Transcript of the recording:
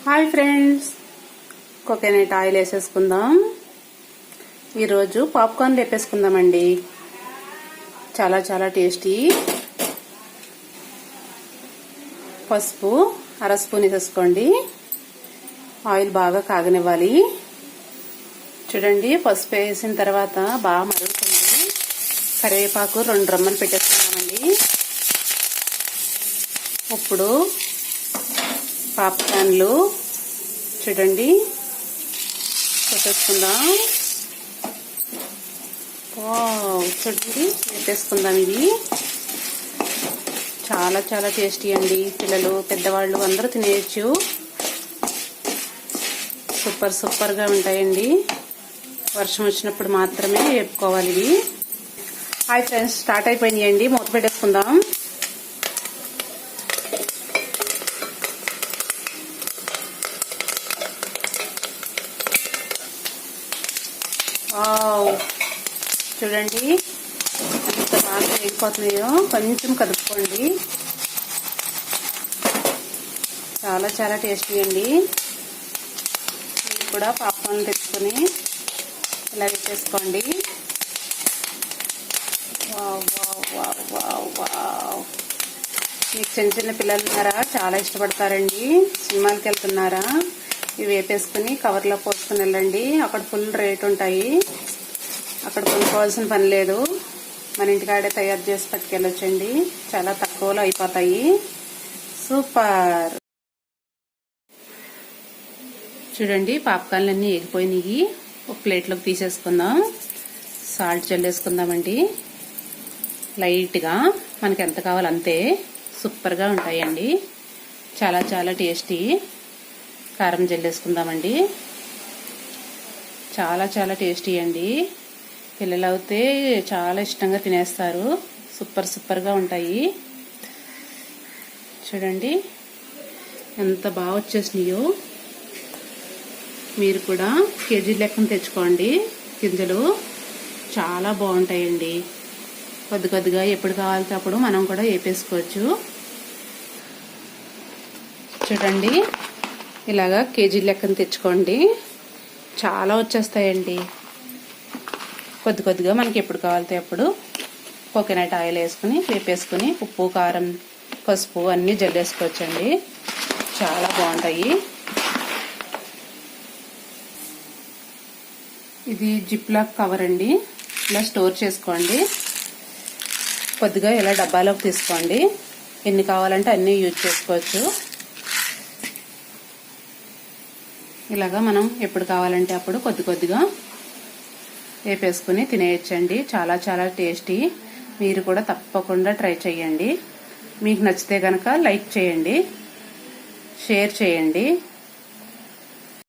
Hi friends, coconut oil వేసేసుకుందాం. ఈరోజు popcorn వేపేసుకుందామండి. చాలా చాలా టేస్టీ. పసుపు అర స్పూన్ వేసేసుకోండి. ఆయిల్ బాగా కాగనివ్వాలి. చూడండి, పసుపు వేసిన తర్వాత బాగా మరుగుతుంది. కరివేపాకు 2 రెమ్మలు పెట్టేసుకుందామండి. ఇప్పుడు పాప్కార్న్లు చూడండి పెట్టేసుకుందాం. చూడండి వేపేసుకుందాం. ఇది చాలా చాలా టేస్టీ అండి. పిల్లలు పెద్దవాళ్ళు అందరూ తినేయచ్చు. సూపర్గా ఉంటాయండి. వర్షం వచ్చినప్పుడు మాత్రమే వేపుకోవాలి ఇవి. హాయ్ ఫ్రెండ్స్, స్టార్ట్ అయిపోయినాయండి. మూత పెట్టేసుకుందాం. చూడండి ఎంత బాగా వేగిపోతున్నాయో. కొంచెం కదుపుకోండి. చాలా చాలా టేస్టీ అండి. మీరు కూడా పాప్కార్న్ తెచ్చుకొని ఇలా వేసేసుకోండి. మీకు చిన్న చిన్న పిల్లలు ఉన్నారా? చాలా ఇష్టపడతారండి. సినిమాలకు వెళ్తున్నారా? ఇవి వేపేసుకుని కవర్లో పోసుకుని వెళ్ళండి. అక్కడ ఫుల్ రేట్ ఉంటాయి. అక్కడ కొనుక్కోవాల్సిన పని లేదు. మన ఇంటికాడే తయారు చేసి పట్టుకెళ్ళొచ్చండి. చాలా తక్కువలో అయిపోతాయి. సూపర్. చూడండి, పాప్కార్న్లు అన్నీ ఎగిపోయినాయి. ఒక ప్లేట్లోకి తీసేసుకుందాం. సాల్ట్ చల్లేసుకుందామండి. లైట్గా మనకి ఎంత కావాలో అంతే. సూపర్గా ఉంటాయండి. చాలా చాలా టేస్టీ. కారం జల్లేసుకుందామండి. చాలా చాలా టేస్టీ అండి. పిల్లలు అయితే చాలా ఇష్టంగా తినేస్తారు. సూపర్గా ఉంటాయి. చూడండి ఎంత బాగా వచ్చేసినాయో. మీరు కూడా కేజీ లెక్కన తెచ్చుకోండి. గింజలు చాలా బాగుంటాయండి. కొద్దిగా ఎప్పుడు కావాలితే అప్పుడు మనం కూడా వేపేసుకోవచ్చు. చూడండి, ఇలాగా కేజీ లెక్కన తెచ్చుకోండి. చాలా వచ్చేస్తాయండి. కొద్దిగా మనకి ఎప్పుడు కావాలితే అప్పుడు కోకోనట్ ఆయిల్ వేసుకుని వేపేసుకుని ఉప్పు, కారం, పసుపు అన్నీ జల్లేసుకోవచ్చండి. చాలా బాగుంటాయి. ఇది జిప్ లాక్ కవర్ అండి. ఇలా స్టోర్ చేసుకోండి. కొద్దిగా ఇలా డబ్బాలోకి తీసుకోండి. ఎన్ని కావాలంటే అన్నీ యూజ్ చేసుకోవచ్చు. ఇలాగా మనం ఎప్పుడు కావాలంటే అప్పుడు కొద్దిగా వేపేసుకుని తినేయచ్చండి. చాలా చాలా టేస్టీ. మీరు కూడా తప్పకుండా ట్రై చేయండి. మీకు నచ్చితే కనుక లైక్ చేయండి, షేర్ చేయండి.